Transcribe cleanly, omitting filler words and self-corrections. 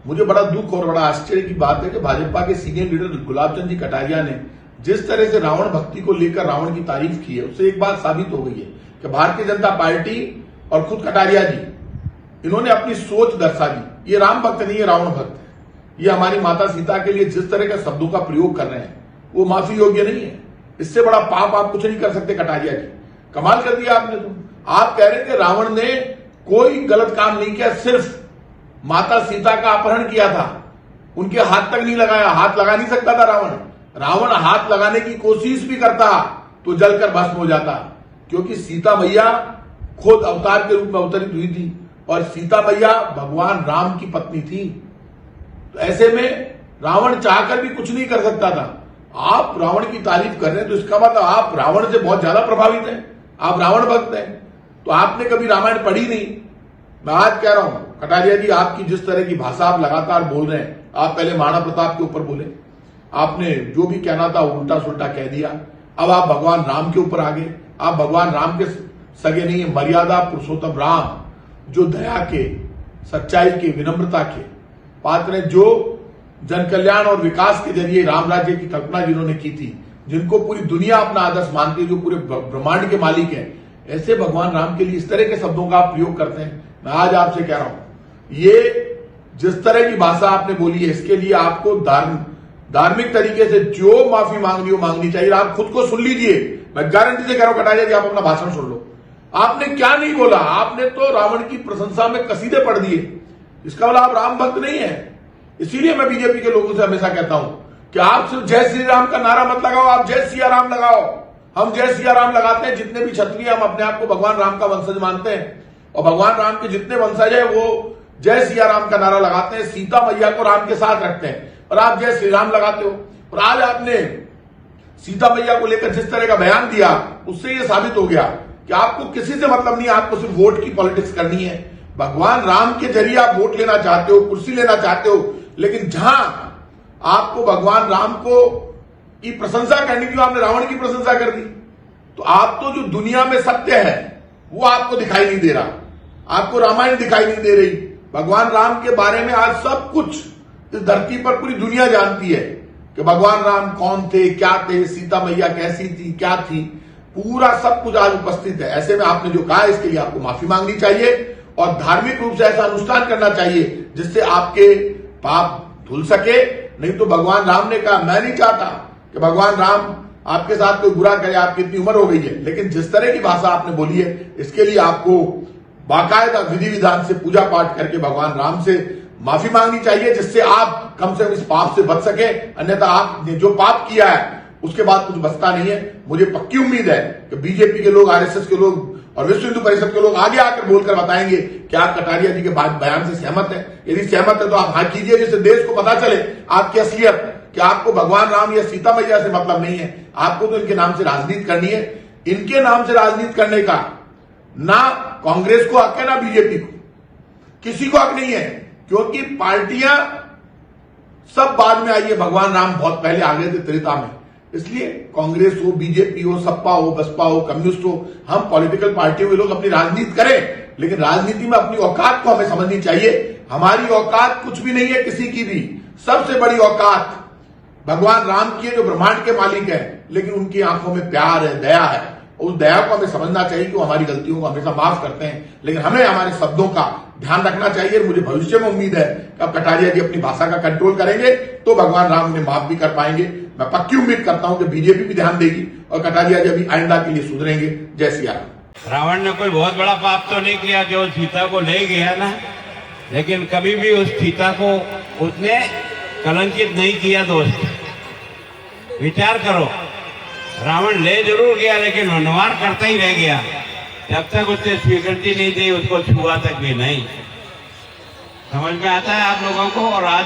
मुझे बड़ा दुख और बड़ा आश्चर्य की बात है कि भाजपा के सीनियर लीडर गुलाब चंद जी कटारिया ने जिस तरह से रावण भक्ति को लेकर रावण की तारीफ की है, उससे एक बात साबित हो गई है कि भारतीय जनता पार्टी और खुद कटारिया जी, इन्होंने अपनी सोच दर्शा दी। ये राम भक्त नहीं है, रावण भक्त है। ये हमारी माता सीता के लिए जिस तरह के शब्दों का प्रयोग कर रहे हैं वो माफी योग्य नहीं है। इससे बड़ा पाप आप कुछ नहीं कर सकते। कटारिया जी, कमाल कर दिया आपने। तो आप कह रहे हैं कि रावण ने कोई गलत काम नहीं किया, सिर्फ माता सीता का अपहरण किया था, उनके हाथ तक नहीं लगाया। हाथ लगा नहीं सकता था रावण। रावण हाथ लगाने की कोशिश भी करता तो जलकर भस्म हो जाता, क्योंकि सीता मैया खुद अवतार के रूप में अवतरित हुई थी और सीता मैया भगवान राम की पत्नी थी। तो ऐसे में रावण चाहकर भी कुछ नहीं कर सकता था। आप रावण की तारीफ कर रहे हैं तो इसका मतलब आप रावण से बहुत ज्यादा प्रभावित हैं, आप रावण भक्त हैं। तो आपने कभी रामायण पढ़ी नहीं। मैं आज कह रहा हूं कटारिया जी, आपकी जिस तरह की भाषा आप लगातार बोल रहे हैं, आप पहले महाराणा प्रताप के ऊपर बोले, आपने जो भी कहना था उल्टा सुल्टा कह दिया। अब आप भगवान राम के ऊपर आ गए। आप भगवान राम के सगे नहीं है, मर्यादा पुरुषोत्तम राम, जो दया के, सच्चाई के, विनम्रता के पात्र हैं, जो जन कल्याण और विकास के जरिए राम राज्य की कल्पना जिन्होंने की थी, जिनको पूरी दुनिया अपना आदर्श मानती है, जो पूरे ब्रह्मांड के मालिक हैं, ऐसे भगवान राम के लिए इस तरह के शब्दों का आप प्रयोग करते हैं। मैं आज आपसे कह रहा हूं, ये जिस तरह की भाषा आपने बोली है, इसके लिए आपको धार्मिक तरीके से जो माफी मांगनी हो मांगनी चाहिए। आप खुद को सुन लीजिए। मैं गारंटी से कह रहा हूं कटारिया जी, आप अपना भाषण सुन लो। आपने क्या नहीं बोला। आपने तो रावण की प्रशंसा में कसीदे पढ़ दिए। इसका मतलब आप राम भक्त नहीं है। इसीलिए मैं बीजेपी के लोगों से हमेशा कहता हूं कि आप सिर्फ जय श्री राम का नारा मत लगाओ, आप जय सिया राम लगाओ। हम जय सिया राम लगाते हैं। जितने भी क्षत्रिय हम अपने आप को भगवान राम का वंशज मानते हैं और भगवान राम के जितने वंशज है वो जय सिया राम का नारा लगाते हैं, सीता मैया को राम के साथ रखते हैं, और आप जय श्री राम लगाते हो। और आज आपने सीता मैया को लेकर जिस तरह का बयान दिया, उससे यह साबित हो गया कि आपको किसी से मतलब नहीं, आपको सिर्फ वोट की पॉलिटिक्स करनी है। भगवान राम के जरिए आप वोट लेना चाहते हो, कुर्सी लेना चाहते हो, लेकिन जहां आपको भगवान राम को की प्रशंसा करनी थी, आपने रावण की प्रशंसा कर दी। तो आप तो जो दुनिया में सत्य है वो आपको दिखाई नहीं दे रहा। आपको रामायण दिखाई नहीं दे रही। भगवान राम के बारे में आज सब कुछ इस धरती पर पूरी दुनिया जानती है कि भगवान राम कौन थे, क्या थे, सीता मैया कैसी थी, क्या थी, पूरा सब कुछ आज उपस्थित है। ऐसे में आपने जो कहा, इसके लिए आपको माफी मांगनी चाहिए और धार्मिक रूप से ऐसा अनुष्ठान करना चाहिए जिससे आपके पाप धुल सके। नहीं तो भगवान राम ने कहा, मैं नहीं चाहता कि भगवान राम आपके साथ कोई बुरा करे, आपकी इतनी उम्र हो गई है, लेकिन जिस तरह की भाषा आपने बोली है, इसके लिए आपको बाकायदा विधि विधान से पूजा पाठ करके भगवान राम से माफी मांगनी चाहिए, जिससे आप कम से कम इस पाप से बच सके। अन्यथा आपने जो पाप किया है उसके बाद कुछ बचता नहीं है। मुझे पक्की उम्मीद है कि बीजेपी के लोग, आरएसएस के लोग और विश्व हिंदू परिषद के लोग आगे आकर बोलकर बताएंगे कि आप कटारिया जी के बयान से सहमत है। यदि सहमत है तो आप हाँ कीजिए, जिससे देश को पता चले आपकी असलियत, कि आपको भगवान राम या सीता मैया से मतलब नहीं है। आपको तो इनके नाम से राजनीति करनी है। इनके नाम से राजनीति करने का ना कांग्रेस को हक है ना बीजेपी को, किसी को हक नहीं है, क्योंकि पार्टियां सब बाद में आई है। भगवान राम बहुत पहले आ गए थे त्रेता में। इसलिए कांग्रेस हो, बीजेपी हो, सपा हो, बसपा हो, कम्युनिस्ट हो, हम पॉलिटिकल पार्टियों के लोग अपनी राजनीति करें, लेकिन राजनीति में अपनी औकात को हमें समझनी चाहिए। हमारी औकात कुछ भी नहीं है किसी की भी। सबसे बड़ी औकात भगवान राम की है, जो ब्रह्मांड के मालिक है, लेकिन उनकी आंखों में प्यार है, दया है। उस दया को हमें समझना चाहिए कि वो हमारी गलतियों को हमेशा माफ करते हैं, लेकिन हमें हमारे शब्दों का ध्यान रखना चाहिए। मुझे भविष्य में उम्मीद है कि अब कटारिया जी अपनी भाषा का कंट्रोल करेंगे तो भगवान राम उन्हें माफ भी कर पाएंगे। मैं पक्की उम्मीद करता हूं कि बीजेपी भी ध्यान देगी और कटारिया जी अभी आइंदा के लिए सुधरेंगे। जय सिया राम। रावण ने कोई बहुत बड़ा पाप तो नहीं किया जो सीता को ले गया ना, लेकिन कभी भी उस सीता को उसने कलंकित नहीं किया। दोस्त विचार करो, रावण ले जरूर गया लेकिन वनवार करता ही रह गया। जब तक उसने स्वीकृति नहीं दी, उसको छुआ तक भी नहीं। समझ में आता है आप लोगों को? और आज